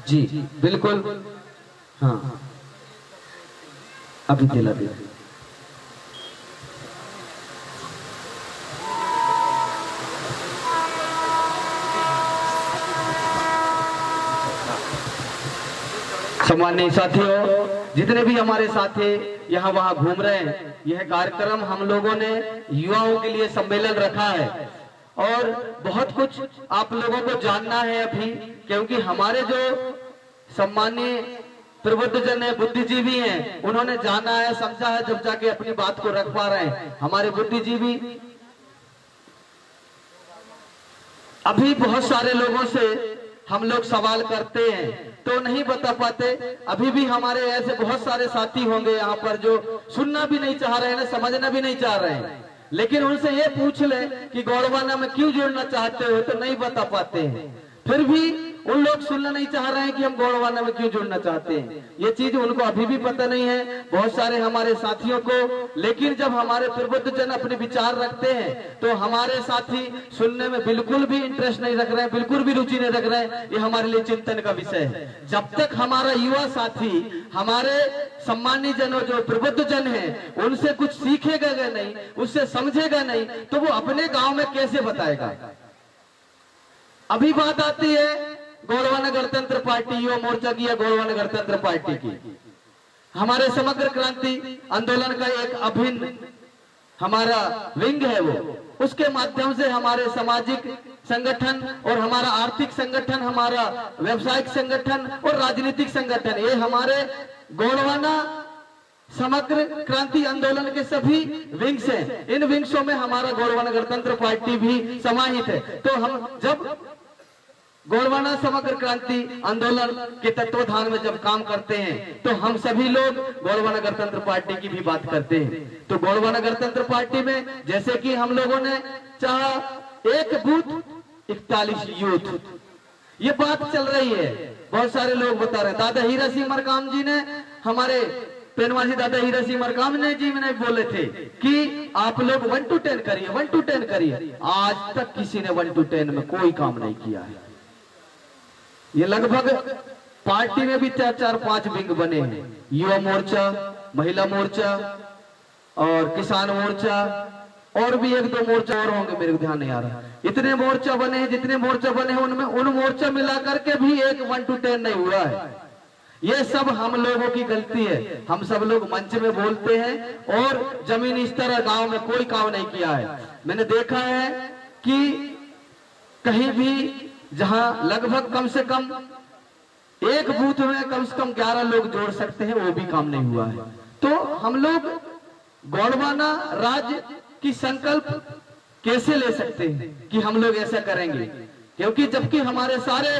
जी बिल्कुल। हाँ अभी दिला दे। सम्मानित साथियों, जितने भी हमारे साथी यहाँ वहाँ घूम रहे हैं, यह कार्यक्रम हम लोगों ने युवाओं के लिए सम्मेलन रखा है और बहुत कुछ आप लोगों को जानना है अभी, क्योंकि हमारे जो सम्मानीय प्रबुद्धजन है, बुद्धिजीवी हैं, उन्होंने जाना है, समझा है, जब जाके अपनी बात को रख पा रहे हैं। हमारे बुद्धिजीवी अभी बहुत सारे लोगों से हम लोग सवाल करते हैं तो नहीं बता पाते। अभी भी हमारे ऐसे बहुत सारे साथी होंगे यहाँ पर जो सुनना भी नहीं चाह रहे हैं, समझना भी नहीं चाह रहे हैं, लेकिन उनसे ये पूछ ले कि गोंडवाना में क्यों जुड़ना चाहते हो तो नहीं बता पाते हैं। फिर भी उन लोग सुनना नहीं चाह रहे हैं कि हम गोंडवाना में क्यों जुड़ना चाहते हैं, ये चीज उनको अभी भी पता नहीं है, बहुत सारे हमारे साथियों को। लेकिन जब हमारे प्रबुद्ध जन अपने विचार रखते हैं तो हमारे साथी सुनने में बिल्कुल भी इंटरेस्ट नहीं रख रहे हैं, बिल्कुल भी रुचि नहीं रख रहे हैं। ये हमारे लिए चिंतन का विषय है। जब तक हमारा युवा साथी हमारे सम्मानित जनों जो प्रबुद्ध जन है उनसे कुछ सीखेगा नहीं, उससे समझेगा नहीं, तो वो अपने गांव में कैसे बताएगा। अभी बात आती है गोंडवाना गणतंत्र पार्टी युवा मोर्चा की या गोंडवाना गणतंत्र पार्टी की। हमारे समग्र क्रांति आंदोलन का एक अभिन्न हमारा विंग है वो, उसके माध्यम से हमारे सामाजिक संगठन और हमारा आर्थिक संगठन, हमारा व्यवसायिक संगठन और राजनीतिक संगठन, ये हमारे गोंडवाना समग्र क्रांति आंदोलन के सभी विंग्स हैं। इन विंग्सों में हमारा गोंडवाना गणतंत्र पार्टी भी समाहित है। तो हम जब गोंडवाना समग्र क्रांति आंदोलन के तत्वाधान में जब काम करते हैं तो हम सभी लोग गोंडवाना गणतंत्र पार्टी की भी बात करते हैं। तो गोंडवाना गणतंत्र पार्टी में जैसे कि हम लोगों ने चाहा एक बूथ 41 यूथ, ये बात चल रही है, बहुत सारे लोग बता रहे हैं। दादा हीरा सिंह मरकाम जी ने, हमारे पेनवासी दादा हीरा सिंह मरकाम ने जी मैंने बोले थे कि आप लोग 1 to 10 करिए, 1 to 10 करिए। आज तक किसी ने 1 to 10 में कोई काम नहीं किया है। ये लगभग पार्टी में भी 4-5 विंग बने हैं, युवा मोर्चा, महिला मोर्चा और किसान मोर्चा, और भी 1-2 मोर्चा और होंगे, मेरे को ध्यान नहीं आ रहा। इतने मोर्चा बने हैं, जितने मोर्चा बने हैं उनमें उन मोर्चा मिलाकर के भी एक 1 to 10 नहीं हुआ है। ये सब हम लोगों की गलती है। हम सब लोग मंच में बोलते हैं और जमीनी स्तर गांव में कोई काम नहीं किया है। मैंने देखा है कि कहीं भी जहां लगभग कम से कम एक बूथ में कम से कम 11 लोग जोड़ सकते हैं, वो भी काम नहीं हुआ है। तो हम लोग गोंडवाना राज्य की संकल्प कैसे ले सकते हैं कि हम लोग ऐसा करेंगे, क्योंकि जबकि हमारे सारे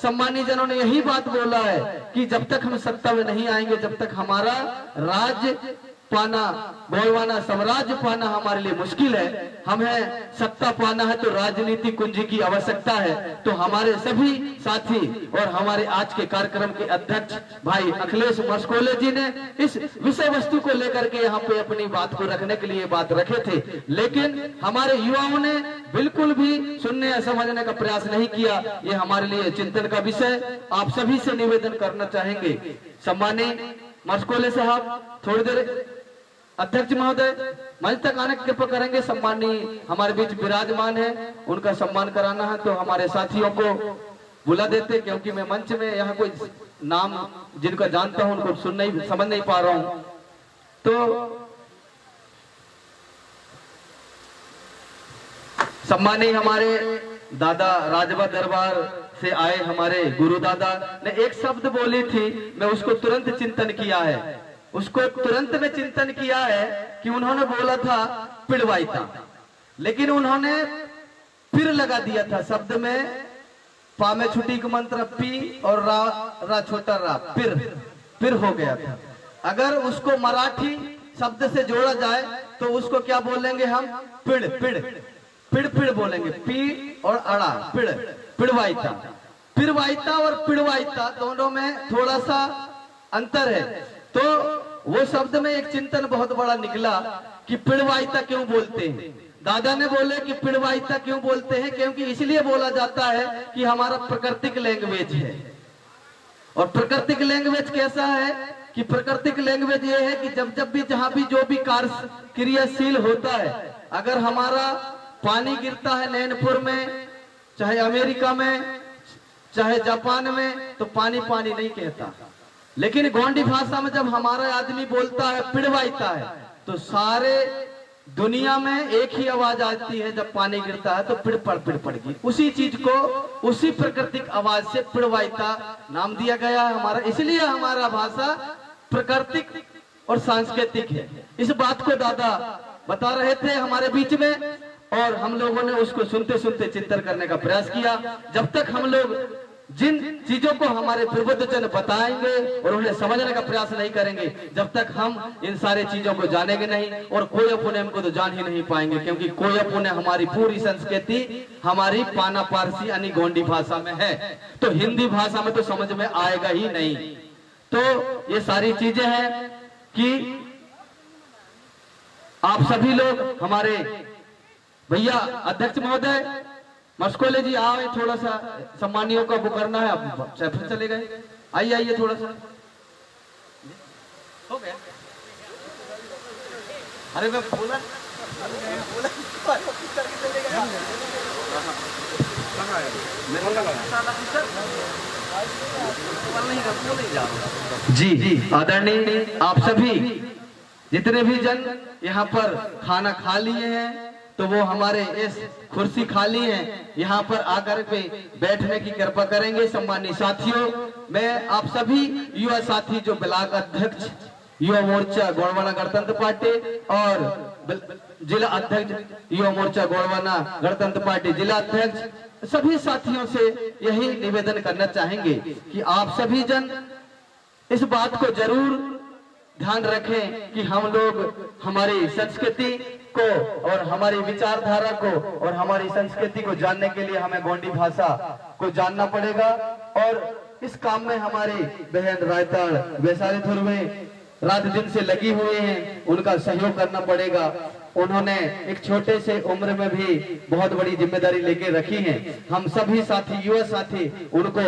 सम्मानित जनों ने यही बात बोला है कि जब तक हम सत्ता में नहीं आएंगे, जब तक हमारा राज्य पाना, गोंडवाना साम्राज्य पाना हमारे लिए मुश्किल है। हमें सत्ता पाना है तो राजनीतिक कुंजी की आवश्यकता है। तो हमारे सभी साथी और हमारे आज के कार्यक्रम के अध्यक्ष भाई अखिलेश मस्कोले जी ने इस विषय वस्तु को लेकर के यहाँ पे अपनी बात को रखने के लिए बात रखे थे, लेकिन हमारे युवाओं ने बिल्कुल भी सुनने या समझने का प्रयास नहीं किया। ये हमारे लिए चिंतन का विषय। आप सभी से निवेदन करना चाहेंगे, सम्मानीय मस्कोले साहब थोड़ी देर अध्यक्ष महोदय मंच तक आने की कृपा करेंगे। सम्मानीय हमारे बीच विराजमान है, उनका सम्मान कराना है तो हमारे साथियों को बुला देते, क्योंकि मैं मंच में यहाँ कोई नाम जिनका जानता हूं उनको सुन नहीं समझ नहीं पा रहा हूं। तो सम्मानीय हमारे दादा राजभा दरबार से आए हमारे गुरु दादा ने एक शब्द बोली थी, मैं उसको तुरंत चिंतन किया है, उसको तुरंत में चिंतन किया है कि उन्होंने बोला था पिड़वाइता, लेकिन उन्होंने फिर लगा दिया था शब्द में, पा में छुट्टी का मंत्र पी और रा छोटा रा, फिर हो गया था। अगर उसको मराठी शब्द से जोड़ा जाए तो उसको क्या बोलेंगे हम, पिड़ पिड़ पिड़ पिड़ बोलेंगे, पी और अड़ा पिड़, पिड़वाइता। पिड़वाइता और पिड़वाइता दोनों में थोड़ा सा अंतर है। तो वो शब्द में एक चिंतन बहुत बड़ा निकला कि पिड़वाइता क्यों बोलते हैं। दादा ने बोले कि पिड़वाइता क्यों बोलते हैं, क्योंकि इसलिए बोला जाता है कि हमारा प्राकृतिक लैंग्वेज है। और प्राकृतिक लैंग्वेज कैसा है कि प्राकृतिक लैंग्वेज ये है कि जब जब भी जहां भी जो भी कार्य क्रियाशील होता है, अगर हमारा पानी गिरता है नैनपुर में, चाहे अमेरिका में, चाहे जापान में, तो पानी पानी नहीं कहता। लेकिन गोंडी भाषा में जब हमारा आदमी बोलता है, पिड़वाइता है, तो सारे दुनिया में एक ही आवाज आती है, जब पानी गिरता है तो पिड़ पड़गी। उसी चीज को उसी प्राकृतिक आवाज से पिड़वाइता नाम दिया गया है हमारा। इसलिए हमारा भाषा प्राकृतिक और सांस्कृतिक है। इस बात को दादा बता रहे थे हमारे बीच में, और हम लोगों ने उसको सुनते सुनते चिंतन करने का प्रयास किया। जब तक हम लोग जिन चीजों को हमारे प्रबुद्धजन बताएंगे और उन्हें समझने का प्रयास नहीं करेंगे, जब तक हम इन सारे चीजों को जानेंगे नहीं, और कोय पुण्य को तो जान ही नहीं पाएंगे, क्योंकि कोय पुण्य हमारी पूरी संस्कृति हमारी पाना पारसी यानी गोंडी भाषा में है, तो हिंदी भाषा में तो समझ में आएगा ही नहीं। तो ये सारी चीजें हैं कि आप सभी लोग हमारे भैया अध्यक्ष महोदय मस्कोले जी आओ, थोड़ा सा सम्मानियों का वो करना है। आप फिर चले गए, आइए आइए थोड़ा सा हो गया। अरे मैं बोला जी आदरणीय, आप सभी जितने भी जन यहाँ पर खाना खा लिए हैं, तो वो हमारे इस कुर्सी खाली है, यहाँ पर आकर के बैठने की कृपा करेंगे। सम्मानित साथियों, मैं आप सभी युवा साथी जो ब्लॉक अध्यक्ष युवा मोर्चा गोंडवाना गणतंत्र पार्टी और जिला अध्यक्ष युवा मोर्चा गोंडवाना गणतंत्र पार्टी जिला अध्यक्ष, सभी साथियों से यही निवेदन करना चाहेंगे कि आप सभी जन इस बात को जरूर ध्यान रखें कि हम लोग हमारी संस्कृति को और हमारी विचारधारा को और हमारी संस्कृति को जानने के लिए हमें गोंडी भाषा को जानना पड़ेगा। और इस काम में हमारी बहन रायताड़ वैशाली धुर्वे रात दिन से लगी हुई हैं, उनका सहयोग करना पड़ेगा। उन्होंने एक छोटे से उम्र में भी बहुत बड़ी जिम्मेदारी लेके रखी है। हम सभी साथी युवा साथी उनको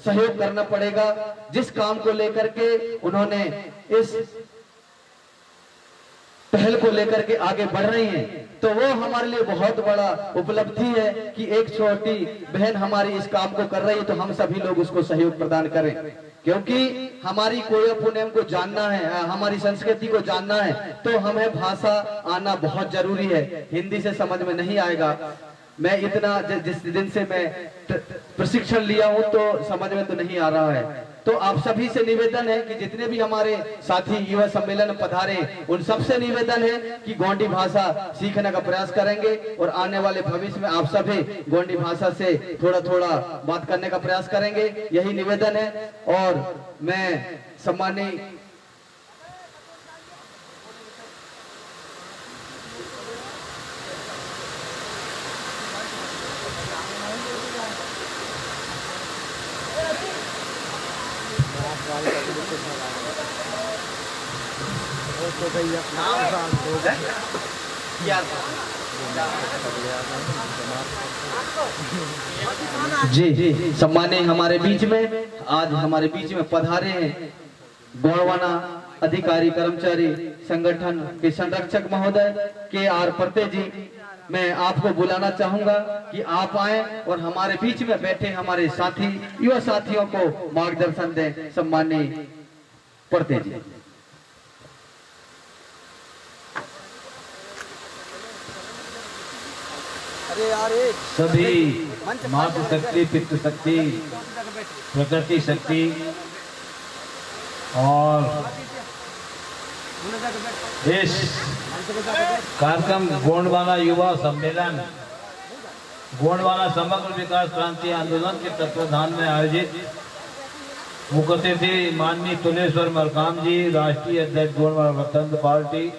सहयोग करना पड़ेगा। जिस काम को लेकर के उन्होंने इस पहल को लेकर के आगे बढ़ रही हैं, तो वो हमारे लिए बहुत बड़ा उपलब्धि है कि एक छोटी बहन हमारी इस काम को कर रही है, तो हम सभी लोग उसको सहयोग प्रदान करें। क्योंकि हमारी कोय पुण्यम को जानना है, हमारी संस्कृति को जानना है, तो हमें भाषा आना बहुत जरूरी है। हिंदी से समझ में नहीं आएगा। मैं इतना जिस दिन से मैं प्रशिक्षण लिया हूं तो समझ में तो नहीं आ रहा है। तो आप सभी से निवेदन है कि जितने भी हमारे साथी युवा सम्मेलन पधारे, उन सबसे निवेदन है कि गोंडी भाषा सीखने का प्रयास करेंगे और आने वाले भविष्य में आप सभी गोंडी भाषा से थोड़ा थोड़ा बात करने का प्रयास करेंगे, यही निवेदन है। और मैं सम्मानित जी सम्मानित हमारे बीच में आज हमारे बीच में पधारे हैं गोंडवाना अधिकारी कर्मचारी संगठन के संरक्षक महोदय के.आर. परते जी। मैं आपको बुलाना चाहूंगा कि आप आए और हमारे बीच में बैठे हमारे साथी युवा साथियों को मार्गदर्शन दें। सम्मानित परते जी। सभी मातृ शक्ति, पितृ शक्ति, प्रकृति शक्ति और इस कार्यक्रम गोंडवाना युवा सम्मेलन गोंडवाना समग्र विकास क्रांति आंदोलन के तत्वाधान में आयोजित मुख्य अतिथि माननीय तुलेश्वर मरकाम जी, राष्ट्रीय अध्यक्ष गोंडवाना गणतंत्र पार्टी,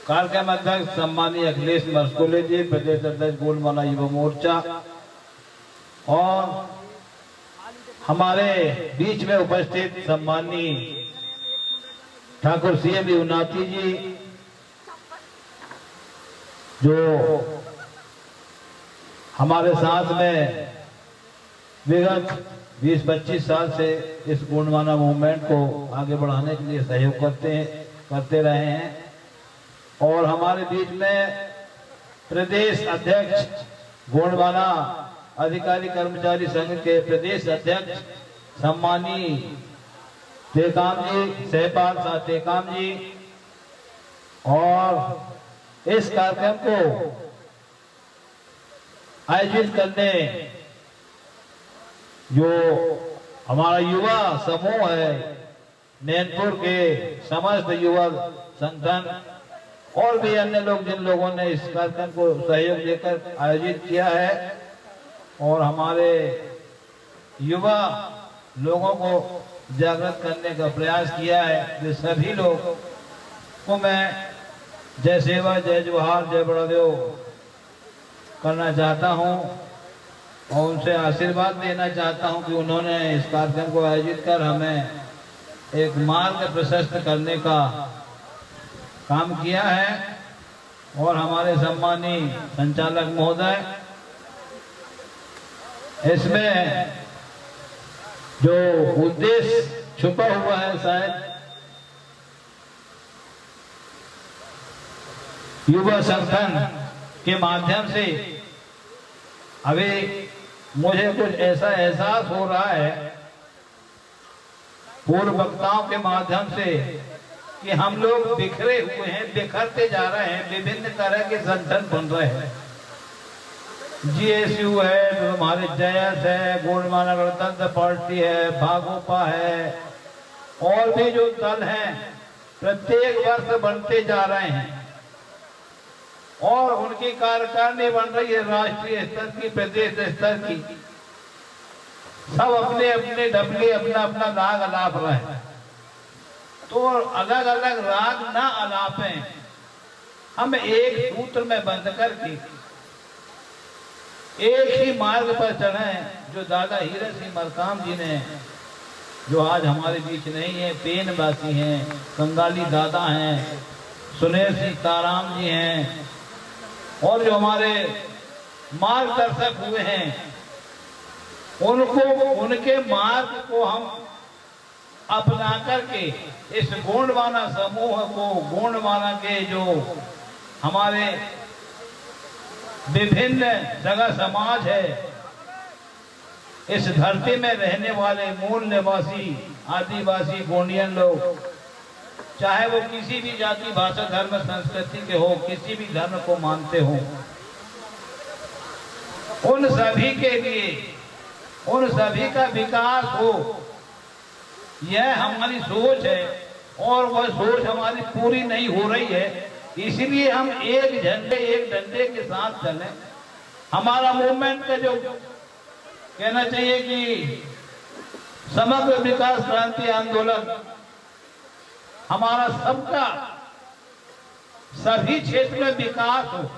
कार्यक्रम अध्यक्ष सम्मानीय अखिलेश मस्कोले जी, प्रदेश अध्यक्ष गोंडवाना युवा मोर्चा, और हमारे बीच में उपस्थित सम्मानीय ठाकुर सीएम उन्नाती जी, जो हमारे साथ में विगत 20-25 साल से इस गोंडवाना मूवमेंट को आगे बढ़ाने के लिए सहयोग करते रहे हैं। और हमारे बीच में प्रदेश अध्यक्ष गोंडवाना अधिकारी कर्मचारी संघ के प्रदेश अध्यक्ष सम्मानी टेकाम जी, सहपाल साहब टेकाम जी, और इस कार्यक्रम को आयोजित करने जो हमारा युवा समूह है, नैनपुर के समस्त युवा संगठन और भी अन्य लोग, जिन लोगों ने इस कार्यक्रम को सहयोग देकर आयोजित किया है और हमारे युवा लोगों को जागृत करने का प्रयास किया है, वे सभी लोग को मैं जय सेवा, जय जोहार, जय बड़ादेव करना चाहता हूं और उनसे आशीर्वाद देना चाहता हूं कि उन्होंने इस कार्यक्रम को आयोजित कर हमें एक मार्ग प्रशस्त करने का काम किया है। और हमारे सम्मानीय संचालक महोदय, इसमें जो उद्देश्य छुपा हुआ है, शायद युवा संगठन के माध्यम से अभी मुझे कुछ ऐसा एहसास हो रहा है पूर्व वक्ताओं के माध्यम से कि हम लोग बिखरे हुए हैं, बिखरते जा रहे हैं, विभिन्न तरह के संगठन बन रहे हैं। GSU है, हमारे जयस है, गोंडवाना गणतंत्र पार्टी है, भागोपा है, और भी जो दल हैं प्रत्येक वर्ष बनते जा रहे हैं और उनकी कार्यकारिणी बन रही है राष्ट्रीय स्तर की, प्रदेश स्तर की। सब अपने अपने डबले अपना अपना राग अलाप रहे हैं, तो अलग अलग राग ना अलापें, हम एक सूत्र में बंध करके एक ही मार्ग पर चढ़े, जो दादा हीरा सिंह मरकाम जी ने, जो आज हमारे बीच नहीं है, पेनवासी हैं, कंगाली दादा हैं, सुनेश सीताराम जी हैं, और जो हमारे मार्गदर्शक हुए हैं, उनको, उनके मार्ग को हम अपना करके इस गोंडवाना समूह को, गोंडवाना के जो हमारे विभिन्न जगह समाज है, इस धरती में रहने वाले मूल निवासी आदिवासी गोंडियन लोग, चाहे वो किसी भी जाति, भाषा, धर्म, संस्कृति के हो, किसी भी धर्म को मानते हो, उन सभी के लिए, उन सभी का विकास हो, यह हमारी सोच है। और वह सोच हमारी पूरी नहीं हो रही है, इसलिए हम एक झंडे एक डंडे के साथ चलें। हमारा मूवमेंट का जो कहना चाहिए कि समग्र विकास क्रांति आंदोलन हमारा सबका, सभी क्षेत्र में विकास हो।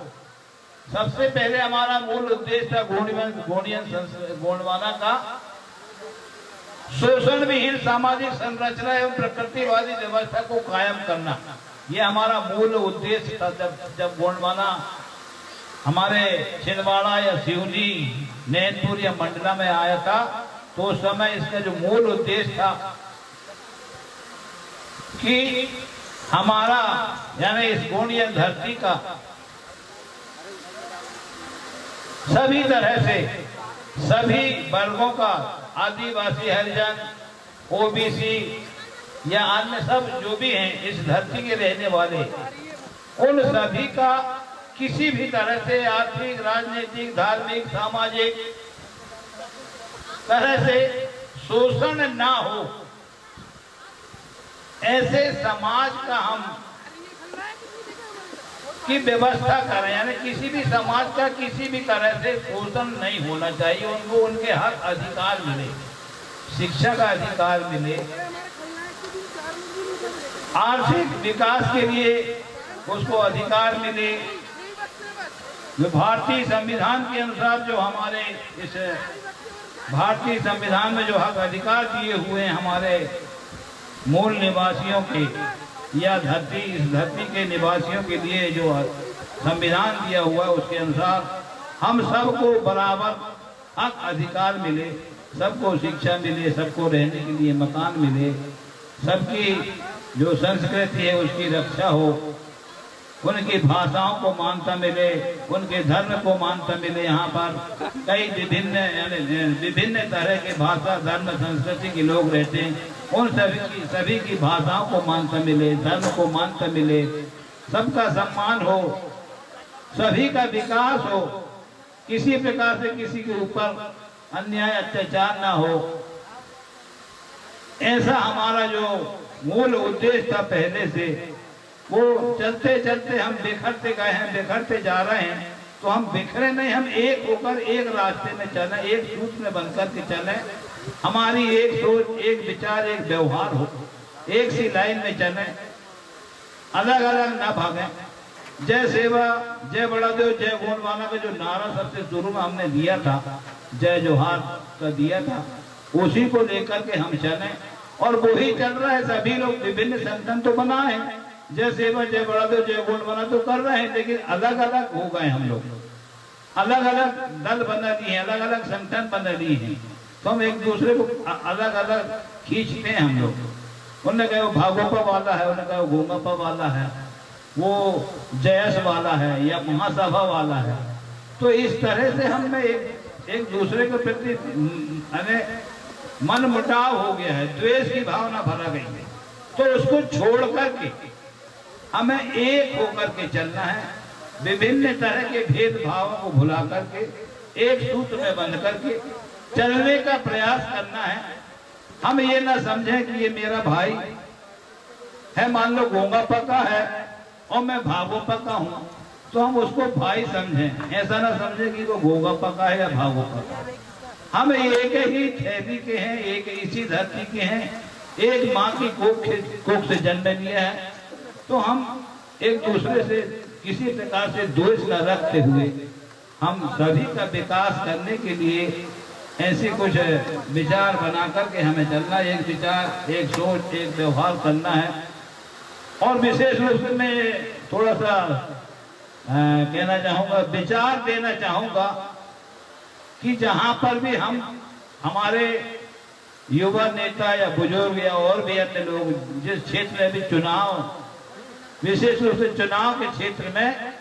सबसे पहले हमारा मूल उद्देश्य था गोंडवाना का शोषण विहीन सामाजिक संरचना एवं प्रकृतिवादी व्यवस्था को कायम करना, यह हमारा मूल उद्देश्य था। जब गोंडवाना हमारे छिंदवाड़ा या सिवनी, नैनपुर या मंडला में आया था, तो उस समय इसका जो मूल उद्देश्य था कि हमारा, यानी इस गोंडियन धरती का सभी तरह से सभी वर्गों का, आदिवासी, हरिजन, ओबीसी या अन्य सब जो भी हैं इस धरती के रहने वाले, उन सभी का किसी भी तरह से आर्थिक, राजनीतिक, धार्मिक, सामाजिक तरह से शोषण ना हो, ऐसे समाज का हम की व्यवस्था करें। यानी किसी भी समाज का किसी भी तरह से शोषण नहीं होना चाहिए, उनको उनके हक अधिकार मिले, शिक्षा का अधिकार मिले, आर्थिक विकास के लिए उसको अधिकार मिले। जो भारतीय संविधान के अनुसार जो हमारे इस भारतीय संविधान में जो हक अधिकार दिए हुए हैं हमारे मूल निवासियों के या इस धरती के निवासियों के लिए जो संविधान दिया हुआ है, उसके अनुसार हम सबको बराबर हक अधिकार मिले। सबको शिक्षा मिले, सबको रहने के लिए मकान मिले, सबकी जो संस्कृति है उसकी रक्षा हो, उनकी भाषाओं को मान्यता मिले, उनके धर्म को मान्यता मिले। यहाँ पर कई विभिन्न तरह के भाषा, धर्म, संस्कृति के लोग रहते हैं, उन सभी की भाषाओं को मान्यता मिले, धर्म को मान्यता मिले, सबका सम्मान हो, सभी का विकास हो, किसी प्रकार से किसी के ऊपर अन्याय अत्याचार ना हो। ऐसा हमारा जो मूल उद्देश्य था पहले से, वो चलते चलते हम बिखरते गए हैं, बिखरते जा रहे हैं। तो हम बिखरे नहीं, हम एक होकर एक रास्ते में चलें, एक सूत्र में बनकर के चलें। हमारी एक सोच, एक विचार, एक व्यवहार हो, एक सी लाइन में चलें, अलग अलग ना भागें। जय सेवा, जय बड़ा देव, जय गोंडवाना का जो नारा सबसे शुरू में हमने दिया था, जय जोहार का दिया था, उसी को लेकर के हम चलें और वही चल रहा है। सभी लोग विभिन्न संगठन तो बनाए, जय सेवा, जय बड़ा देव, जय गोंडवाना तो कर रहे हैं, लेकिन अलग अलग हो गए हम लोग, अलग अलग दल बना लिए हैं, अलग अलग संगठन बना लिए हैं। तो हम एक दूसरे को अलग अलग खींचते हैं हम लोग। उन्होंने कहा वो भागोपा वाला है, उन्होंने कहा वो गोंगापा वाला है, वो जयस वाला है या महासभा वाला है। तो इस तरह से हम में एक दूसरे के प्रति मन मुटाव हो गया है, द्वेष की भावना भरा गई है। तो उसको छोड़ करके हमें एक होकर के चलना है, विभिन्न तरह के भेदभावों को भुला करके एक सूत्र में बंध करके चलने का प्रयास करना है। हम ये ना समझें कि ये मेरा भाई है, मान लो गोंगापा का है और मैं भागोपा का हूं, तो हम उसको भाई समझें, ऐसा ना समझें कि वो गोंगापा का है या भागोपा का। हम एक ही थैली के हैं, एक इसी धरती के हैं, एक माँ की कोख से जन्म लिया है। तो हम एक दूसरे से किसी प्रकार से द्वेष न रखते हुए हम सभी का विकास करने के लिए ऐसे कुछ विचार बना करके हमें चलना, एक विचार, एक सोच, एक व्यवहार करना है। और विशेष रूप से मैं थोड़ा सा कहना चाहूँगा, विचार देना चाहूँगा कि जहाँ पर भी हम हमारे युवा नेता या बुजुर्ग या और भी अन्य लोग जिस क्षेत्र में भी चुनाव, विशेष रूप से चुनाव के क्षेत्र में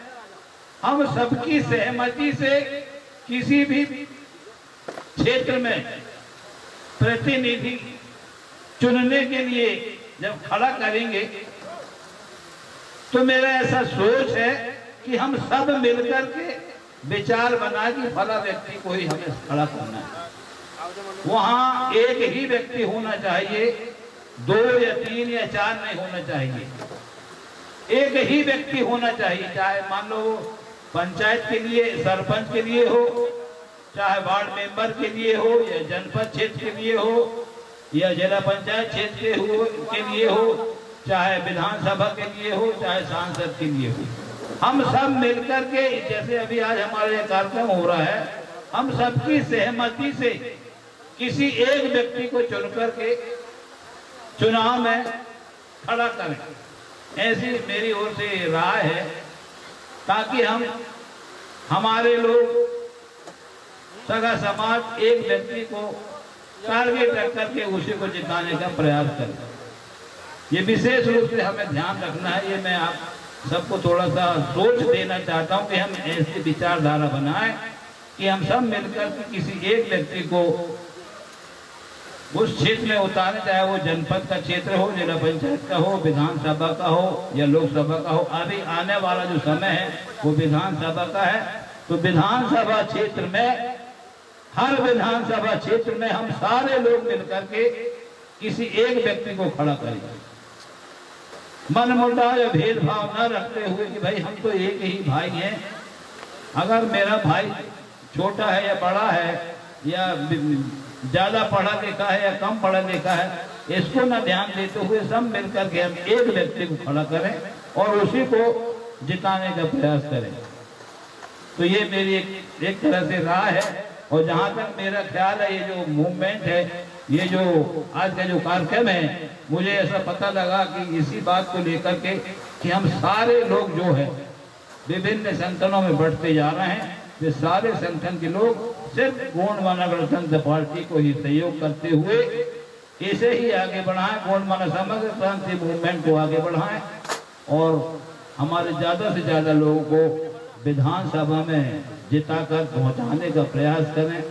हम सबकी सहमति से किसी भी क्षेत्र में प्रतिनिधि चुनने के लिए जब खड़ा करेंगे, तो मेरा ऐसा सोच है कि हम सब मिलकर के विचार बना कि फला व्यक्ति को ही हमें खड़ा करना है। वहां एक ही व्यक्ति होना चाहिए, 2 या 3 या 4 नहीं होना चाहिए, एक ही व्यक्ति होना चाहिए। चाहे मान लो पंचायत के लिए, सरपंच के लिए हो, चाहे वार्ड मेंबर के लिए हो, या जनपद क्षेत्र के लिए हो, या जिला पंचायत क्षेत्र के लिए हो, चाहे विधानसभा के लिए हो, चाहे सांसद के लिए हो। हम सब मिलकर के, जैसे अभी आज हमारे कार्यक्रम हो रहा है, हम सबकी सहमति से किसी एक व्यक्ति को चुनकर के चुनाव में खड़ा करें, ऐसी मेरी ओर से राय है, ताकि हमारे लोग, सगा समाज एक व्यक्ति को टारगेट रख करके उसी को जिताने का प्रयास करें। ये विशेष रूप से हमें ध्यान रखना है। ये मैं आप सबको थोड़ा सा सोच देना चाहता हूँ कि हम ऐसी विचारधारा बनाएं कि हम सब मिलकर किसी एक व्यक्ति को उस क्षेत्र में उतारे, चाहे वो जनपद का क्षेत्र हो, जिला पंचायत का हो, विधानसभा का हो या लोकसभा का हो। अभी आने वाला जो समय है वो विधानसभा का है। तो विधानसभा क्षेत्र में, हर विधानसभा क्षेत्र में हम सारे लोग मिलकर के किसी एक व्यक्ति को खड़ा करेंगे, मन मुटाव या भेदभाव न रखते हुए कि भाई हम तो एक ही भाई हैं। अगर मेरा भाई छोटा है या बड़ा है, या ज्यादा पढ़ा लिखा है या कम पढ़ा लिखा है, इसको न ध्यान देते हुए सब मिलकर के हम एक व्यक्ति को खड़ा करें और उसी को जिताने का प्रयास करें। तो ये मेरी एक तरह से राय है। और जहाँ तक मेरा ख्याल है, ये जो मूवमेंट है, ये जो आज का जो कार्यक्रम है, मुझे ऐसा पता लगा कि इसी बात को लेकर के कि हम सारे लोग जो है विभिन्न संगठनों में बढ़ते जा रहे हैं वे सारे संगठन के लोग सिर्फ गोंडवाना गणतंत्र पार्टी को ही सहयोग करते हुए इसे ही आगे बढ़ाएं, गोंडवाना समग्र क्रांति मूवमेंट को आगे बढ़ाएं और हमारे ज़्यादा से ज़्यादा लोगों को विधानसभा में जिताकर पहुंचाने का प्रयास करें।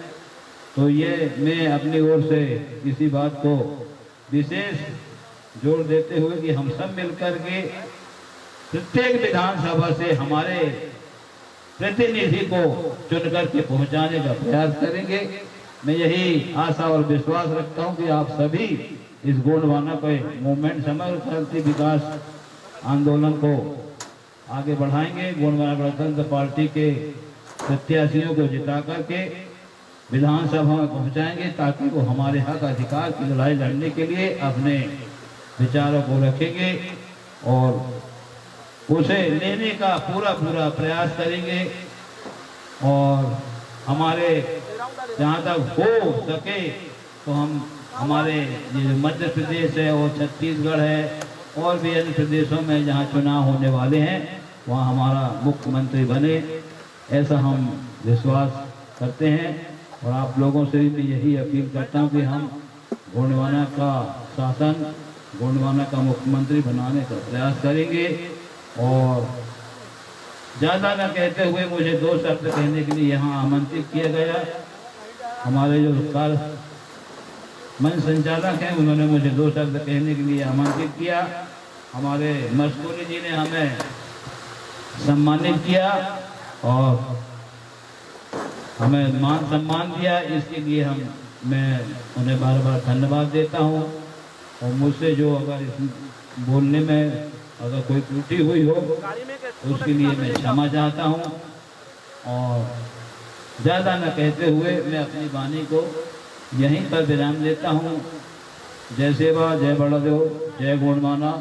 तो ये मैं अपनी ओर से इसी बात को विशेष जोर देते हुए कि हम सब मिलकर के प्रत्येक विधानसभा से हमारे प्रतिनिधि को चुनकर के पहुंचाने का प्रयास करेंगे। मैं यही आशा और विश्वास रखता हूं कि आप सभी इस गोंडवाना के मूवमेंट समग्र क्रांति विकास आंदोलन को आगे बढ़ाएंगे, गोंडवाना गणतंत्र पार्टी के प्रत्याशियों को जिता करके विधानसभा में पहुंचाएंगे ताकि वो हमारे हक अधिकार की लड़ाई लड़ने के लिए अपने विचारों को रखेंगे और उसे लेने का पूरा प्रयास करेंगे। और हमारे जहाँ तक हो सके तो हम हमारे ये मध्य प्रदेश है और छत्तीसगढ़ है और भी अन्य प्रदेशों में जहाँ चुनाव होने वाले हैं वहाँ हमारा मुख्यमंत्री बने, ऐसा हम विश्वास करते हैं। और आप लोगों से भी मैं यही अपील करता हूँ कि हम गोंडवाना का शासन, गोंडवाना का मुख्यमंत्री बनाने का प्रयास करेंगे। और ज़्यादा न कहते हुए मुझे 2 शब्द कहने के लिए यहाँ आमंत्रित किया गया। हमारे जो कार्य मंच संचालक हैं उन्होंने मुझे 2 शब्द कहने के लिए आमंत्रित किया। हमारे मस्कोली जी ने हमें सम्मानित किया और हमें मान सम्मान दिया, इसके लिए मैं उन्हें बार बार धन्यवाद देता हूँ। और मुझसे जो अगर इस बोलने में अगर कोई त्रुटि हुई हो तो उसके लिए मैं क्षमा चाहता हूँ। और ज़्यादा न कहते हुए मैं अपनी वाणी को यहीं पर विराम देता हूँ। जय सेवा, जय बड़देव, जय गोंडवाना।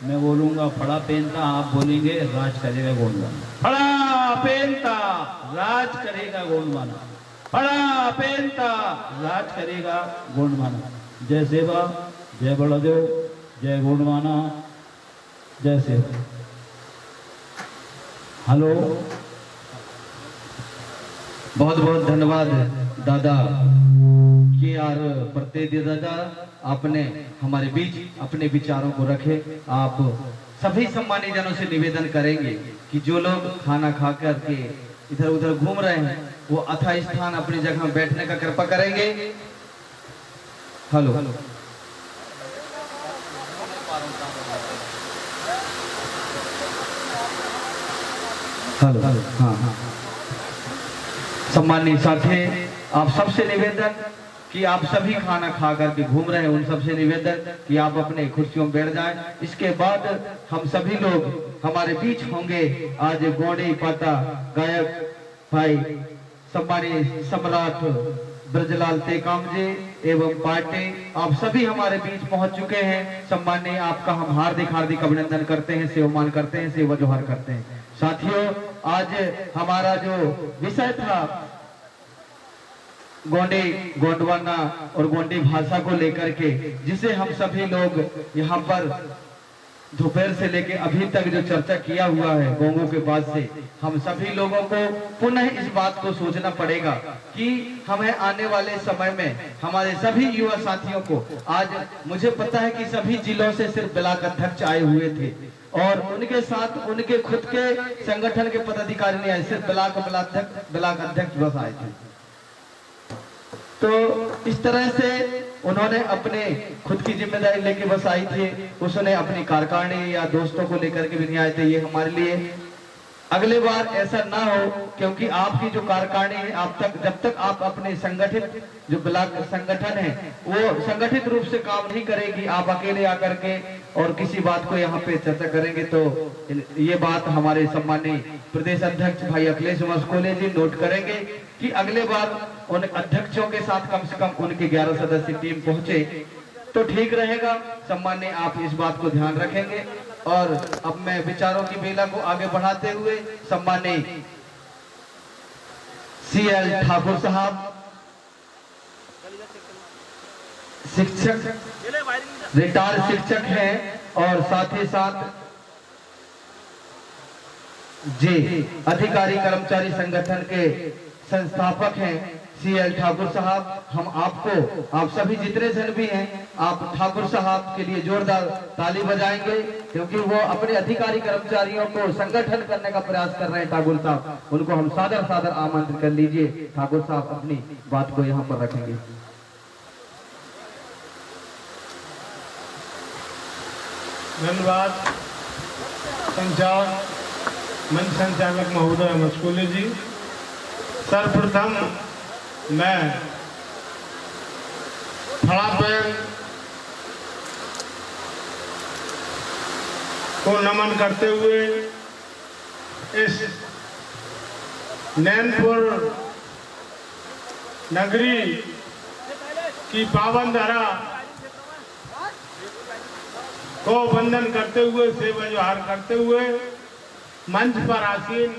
मैं बोलूँगा फड़ा पेनता, आप बोलेंगे राज करेगा गोंडवाना। फड़ा पेनता राज करेगा गोंडवाना, फड़ा पेनता राज करेगा गोंडवाना। जय सेवा, जय बड़देव, जय गोंडवाना, जय सेवा। हेलो, बहुत बहुत धन्यवाद दादा कि यार प्रत्येक दादा आपने हमारे बीच अपने विचारों को रखे। आप सभी सम्मानित जनों से निवेदन करेंगे कि जो लोग खाना खा कर के इधर उधर घूम रहे हैं वो अथाह स्थान अपनी जगह बैठने का कृपा करेंगे। हेलो, हेलो, हाँ, सम्मानित साथी, आप सबसे निवेदन कि आप सभी खाना खा करके घूम रहे हैं, उन सबसे निवेदन कि आप अपने कुर्सियों में बैठ जाएं। इसके बाद हम सभी लोग हमारे बीच होंगे आज गोंडी पाता गायक भाई सम्मानित सम्राट ब्रजलाल टेकाम जी एवं पार्टी, आप सभी हमारे बीच पहुंच चुके हैं। सम्मानीय, आपका हम हार्दिक हार्दिक अभिनंदन करते हैं, सेवामान करते हैं, सेवा जोहार करते हैं। साथियों, आज हमारा जो विषय था गोंडी, गोंडवाना और गोंडी भाषा को लेकर के, जिसे हम सभी लोग यहाँ पर दोपहर से लेके अभी तक जो चर्चा किया हुआ है गोंगो के बाद से, हम सभी लोगों को पुनः इस बात को सोचना पड़ेगा कि हमें आने वाले समय में हमारे सभी युवा साथियों को, आज मुझे पता है कि सभी जिलों से सिर्फ ब्लॉक अध्यक्ष आए हुए थे और उनके साथ उनके खुद के संगठन के पदाधिकारी नहीं आए, सिर्फ ब्लॉक अध्यक्ष बस आए थे। तो इस तरह से उन्होंने अपने खुद की जिम्मेदारी लेके बस आई थी, उसने अपनी कार्यकारिणी या दोस्तों को लेकर के भी नहीं आए थे। ये हमारे लिए अगले बार ऐसा ना हो, क्योंकि आपकी जो कार्यकारिणी है, आप तक जब तक आप अपने संगठित जो ब्लॉक संगठन है वो संगठित रूप से काम नहीं करेगी, आप अकेले आकर के और किसी बात को यहाँ पे चर्चा करेंगे, तो ये बात हमारे सम्मानीय प्रदेश अध्यक्ष भाई अखिलेश मस्कोले जी नोट करेंगे कि अगले बार उन अध्यक्षों के साथ कम से कम उनकी 11 सदस्यीय टीम पहुंचे तो ठीक रहेगा। सम्मानीय, आप इस बात को ध्यान रखेंगे। और अब मैं विचारों की बेला को आगे बढ़ाते हुए सम्मानीय CL ठाकुर साहब, शिक्षक, रिटायर्ड शिक्षक हैं और साथ ही साथ जी अधिकारी कर्मचारी संगठन के संस्थापक हैं CL ठाकुर साहब। हम आपको, आप सभी जितने जन भी हैं, आप ठाकुर साहब के लिए जोरदार ताली बजाएंगे, क्योंकि वो अपने अधिकारी कर्मचारियों को संगठन करने का प्रयास कर रहे हैं। ठाकुर साहब, उनको हम सादर सादर आमंत्रित कर लीजिए। ठाकुर साहब अपनी बात को यहाँ पर रखेंगे। धन्यवाद मंच संचालक महोदय मस्कुले जी। सर्वप्रथम मैं खड़ा पैर को नमन करते हुए इस नैनपुर नगरी की पावन धरा को वंदन करते हुए, सेवा जोहार करते हुए मंच पर आसीन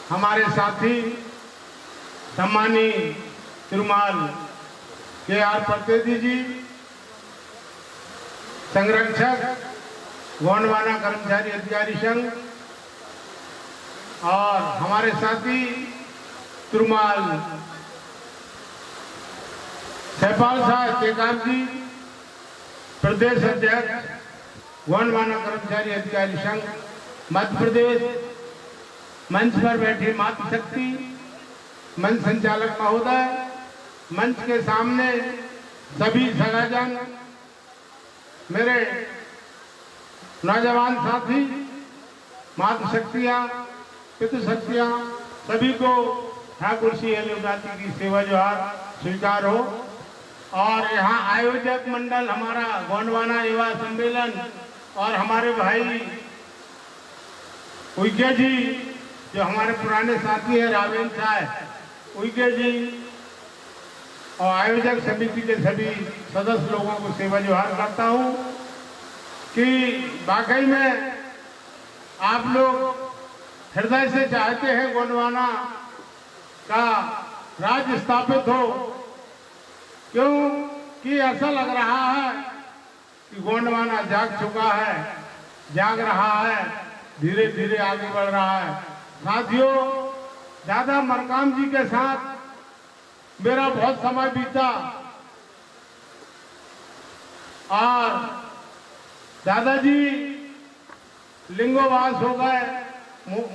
हमारे साथी सम्मानी तिरुमाल KR प्रतिनिधि जी, संरक्षक गोंडवाना कर्मचारी अधिकारी संघ और हमारे साथी तिरुमाल सहपाल साहब टेकाम जी, प्रदेश अध्यक्ष गोंडवाना कर्मचारी अधिकारी संघ मध्य प्रदेश, मंच पर बैठी मातृशक्ति, मंच संचालक महोदय, मंच के सामने सभी सगाजन, मेरे नौजवान साथी, मातृशक्तियाँ, पितृशक्तियाँ, सभी को ठाकुर CL युगाती की सेवा जोहार स्वीकार हो। और यहाँ आयोजक मंडल हमारा गोंडवाना युवा सम्मेलन और हमारे भाई उइके जी, जो हमारे पुराने साथी हैं, रावेन साहब उइके जी, और आयोजक समिति के सभी सदस्य लोगों को सेवा जोहार करता हूँ कि वाकई में आप लोग हृदय से चाहते हैं गोंडवाना का राज्य स्थापित हो, क्योंकि ऐसा लग रहा है कि गोंडवाना जाग चुका है, जाग रहा है, धीरे धीरे आगे बढ़ रहा है। साथियों, दादा मरकाम जी के साथ मेरा बहुत समय बीता और दादाजी लिंगोवास हो गए,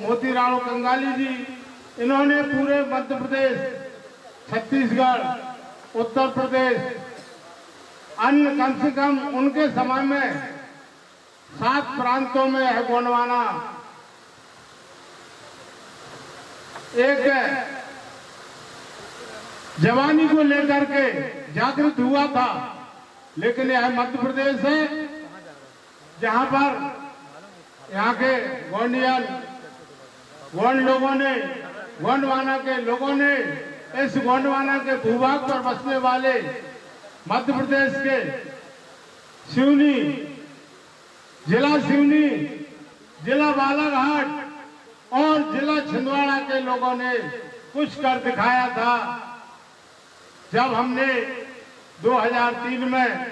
मोतीराव कंगाली जी, इन्होंने पूरे मध्य प्रदेश, छत्तीसगढ़, उत्तर प्रदेश, अन्य कम से कम उनके समय में 7 प्रांतों में है गोंडवाना एक जवानी को लेकर के जागृत हुआ था। लेकिन यह मध्य प्रदेश है जहां पर यहाँ के गोंडियन, गोंड लोगों ने, गोंडवाना के लोगों ने इस गोंडवाना के भूभाग पर बसने वाले मध्य प्रदेश के सिवनी, जिला बालाघाट और जिला छिंदवाड़ा के लोगों ने कुछ कर दिखाया था। जब हमने 2003 में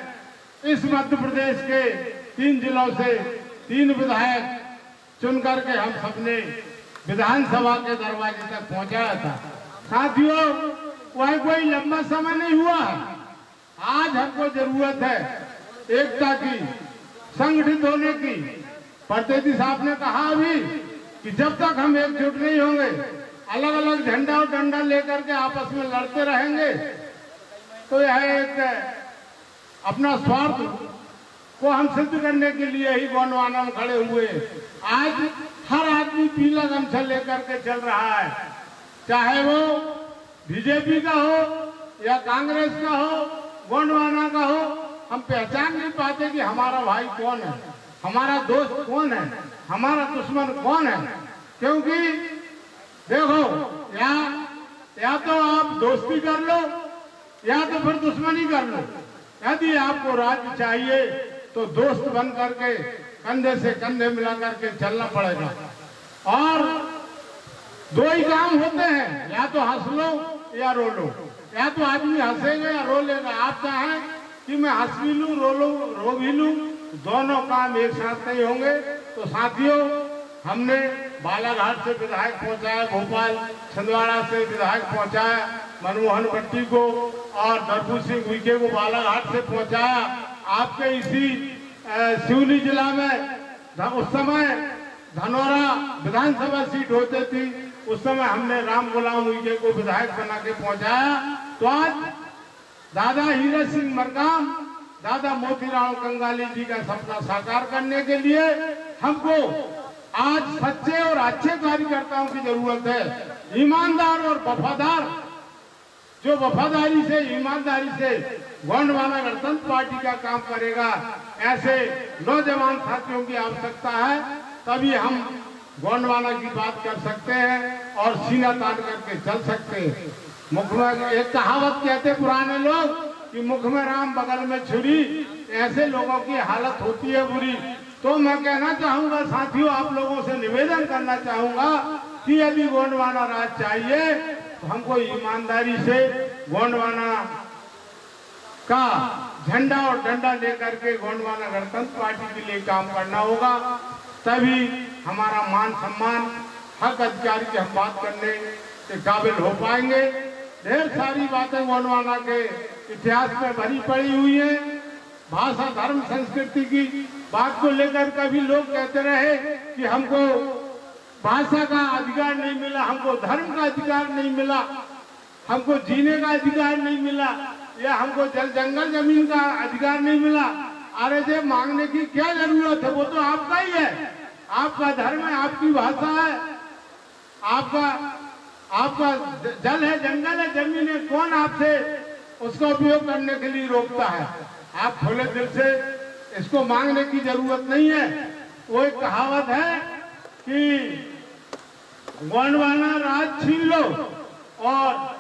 इस मध्य प्रदेश के 3 जिलों से 3 विधायक चुन करके हम सबने विधानसभा के दरवाजे तक पहुंचाया था। साथियों, वह कोई लंबा समय नहीं हुआ है। आज हमको जरूरत है एकता की, संगठित होने की। प्रतिनिधि साहब ने कहा अभी कि जब तक हम एकजुट नहीं होंगे, अलग अलग झंडा और डंडा लेकर के आपस में लड़ते रहेंगे, तो यह एक अपना स्वार्थ को हम सिद्ध करने के लिए ही गोंडवाना में खड़े हुए। आज हर आदमी पीला गमछा लेकर के चल रहा है, चाहे वो बीजेपी का हो या कांग्रेस का हो, गोंडवाना का हो। हम पहचान नहीं पाते कि हमारा भाई कौन है, हमारा दोस्त कौन है, हमारा दुश्मन कौन है। क्योंकि देखो, या तो आप दोस्ती कर लो या तो फिर दुश्मनी कर लो। यदि आपको राज्य चाहिए तो दोस्त बन करके कंधे से कंधे मिला करके चलना पड़ेगा। और 2 ही काम होते हैं, या तो हंस लो या रो लो। या तो आदमी हंसेगा या रो लेगा। आप चाहें कि मैं हंस भी लूं, रो भी लूं, दोनों काम एक साथ नहीं होंगे। तो साथियों, हमने बालाघाट से विधायक पहुंचाया, भोपाल छिंदवाड़ा से विधायक पहुंचाया मनमोहन भट्टी को, और दरबू सिंह उइके को बालाघाट से पहुंचाया। आपके इसी सिवनी जिला में उस समय धनौरा विधानसभा सीट होती थी, उस समय हमने राम गुलाम उइके को विधायक बना के पहुंचाया। तो आज दादा हीरा सिंह मरकाम, दादा मोतीराम कंगाली जी का सपना साकार करने के लिए हमको आज सच्चे और अच्छे कार्यकर्ताओं की जरूरत है। ईमानदार और वफादार, जो वफादारी से ईमानदारी से गोंडवाना गणतंत्र पार्टी का काम करेगा, ऐसे नौजवान साथियों की आवश्यकता है। तभी हम गोंडवाना की बात कर सकते हैं और सीना तान करके चल सकते हैं। मुख में एक कहावत कहते पुराने लोग कि मुख में राम बगल में छुरी, ऐसे लोगों की हालत होती है बुरी। तो मैं कहना चाहूंगा साथियों, आप लोगों से निवेदन करना चाहूंगा कि यदि गोंडवाना राज चाहिए तो हमको ईमानदारी से गोंडवाना का झंडा और डंडा लेकर के गोंडवाना गणतंत्र पार्टी के लिए काम करना होगा। तभी हमारा मान सम्मान, हक अधिकार की हम बात करने के काबिल हो पाएंगे। ढेर सारी बातें गोंडवाना के इतिहास में भरी पड़ी हुई है। भाषा, धर्म, संस्कृति की बात को लेकर कभी लोग कहते रहे कि हमको भाषा का अधिकार नहीं मिला, हमको धर्म का अधिकार नहीं मिला, हमको जीने का अधिकार नहीं मिला, या हमको जल जंगल जमीन का अधिकार नहीं मिला। अरे जे मांगने की क्या जरूरत है, वो तो आपका ही है, आपका धर्म है, आपकी भाषा है, आपका जल है, जंगल है, जमीन है। कौन आपसे उसका उपयोग करने के लिए रोकता है? आप खुले दिल से इसको मांगने की जरूरत नहीं है। वो एक कहावत है कि गोंडवाना राज छीन लो और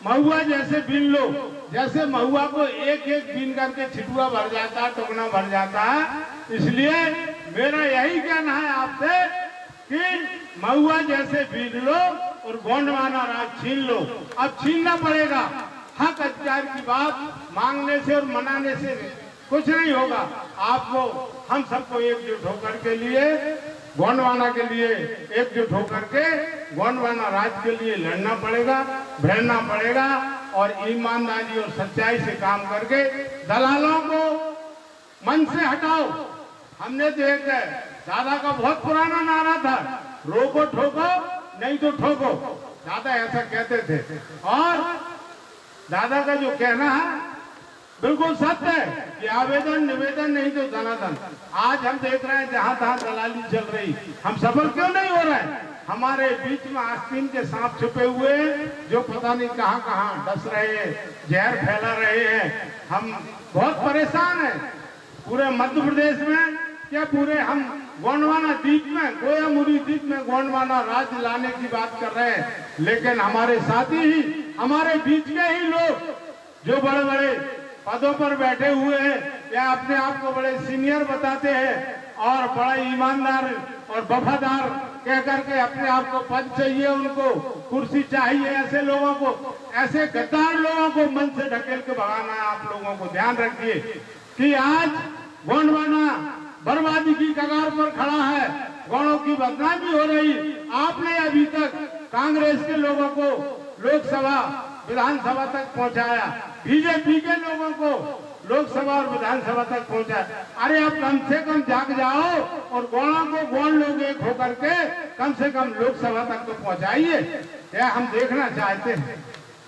महुआ जैसे बीन लो। जैसे महुआ को एक एक बीन करके छिटुआ भर जाता है, टोकना भर जाता है। इसलिए मेरा यही कहना है आपसे कि महुआ जैसे बीन लो और गोंडवाना राज छीन लो। अब छीनना पड़ेगा। हक अधिकार की बात मांगने से और मनाने से कुछ नहीं होगा। आपको, हम सबको एकजुट होकर के लिए, गोंडवाना के लिए एकजुट होकर के गोंडवाना राज के लिए लड़ना पड़ेगा, भिड़ना पड़ेगा और ईमानदारी और सच्चाई से काम करके दलालों को मन से हटाओ। हमने तो एक दादा का बहुत पुराना नारा था, रोको ठोको नहीं तो ठोको। दादा ऐसा कहते थे और दादा का जो कहना है बिल्कुल सत्य है कि आवेदन निवेदन नहीं तो धनाधन। आज हम देख रहे हैं जहां तहां दलाली चल रही, हम सफल क्यों नहीं हो रहे हैं? हमारे बीच में आस्तीन के सांप छुपे हुए हैं जो पता नहीं कहां कहां डस रहे हैं, जहर फैला रहे हैं। हम बहुत परेशान हैं। पूरे मध्य प्रदेश में क्या पूरे हम गोंडवाना द्वीप में, गोयामुरी द्वीप में गोंडवाना राज लाने की बात कर रहे हैं, लेकिन हमारे साथी ही, हमारे बीच के ही लोग जो बड़े बड़े पदों पर बैठे हुए हैं या अपने आप को बड़े सीनियर बताते हैं और बड़ा ईमानदार और वफादार कह करके अपने आप को पद चाहिए, उनको कुर्सी चाहिए, ऐसे लोगों को, ऐसे गद्दार लोगों को मन से ढकेल के भगाना है। आप लोगों को ध्यान रखिए कि आज गोंडवाना बर्बादी की कगार पर खड़ा है, गौड़ों की बदनामी हो रही। आपने अभी तक कांग्रेस के लोगों को लोकसभा विधानसभा तक पहुंचाया, बीजेपी के लोगों को लोकसभा और विधानसभा तक पहुंचाया। अरे अब कम से कम जाग जाओ और गौड़ों को गौड़ लोग एक होकर के कम से कम लोकसभा तक तो पहुंचाइए। क्या हम देखना चाहते हैं?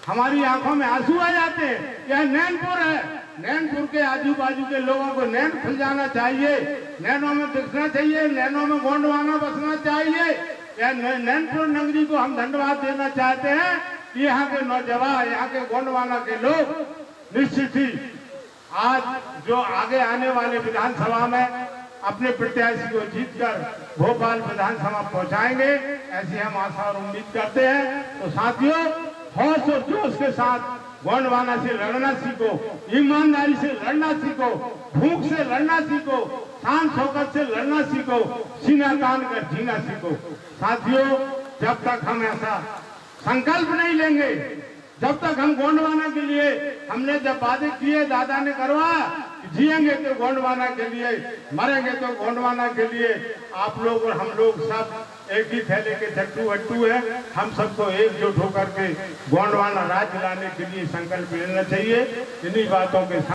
हमारी आंखों में आंसू आ जाते हैं। यह नैनपुर है, नैनपुर के आजू बाजू के लोगों को नैन खुल जाना चाहिए, नैनों में दिखना चाहिए, नैनों में गोंडवाना बसना चाहिए। या नैनपुर नगरी को हम धन्यवाद देना चाहते हैं कि यहाँ के नौजवान, यहाँ के गोंडवाना के लोग निश्चित ही आज जो आगे आने वाले विधानसभा में अपने प्रत्याशी को जीतकर भोपाल विधानसभा पहुंचाएंगे, ऐसी हम आशा और उम्मीद करते हैं। तो साथियों, होश और जोश के साथ गोंडवाना से लड़ना सीखो, ईमानदारी से लड़ना सीखो, भूख से लड़ना सीखो, शान शौकत से लड़ना सीखो, सीना तान कर जीना सीखो। साथियों, जब तक हम ऐसा संकल्प नहीं लेंगे, जब तक हम गोंडवाना के लिए हमने जब वादे किए, दादा ने करवाया, जिएंगे तो गोंडवाना के लिए, मरेंगे तो गोंडवाना के लिए। आप लोग और हम लोग सब एक ही थैले के चट्टू हट्टू है। हम सबको एकजुट होकर के गोंडवाना राज्य लाने के लिए संकल्प लेना चाहिए। इन्हीं बातों के साथ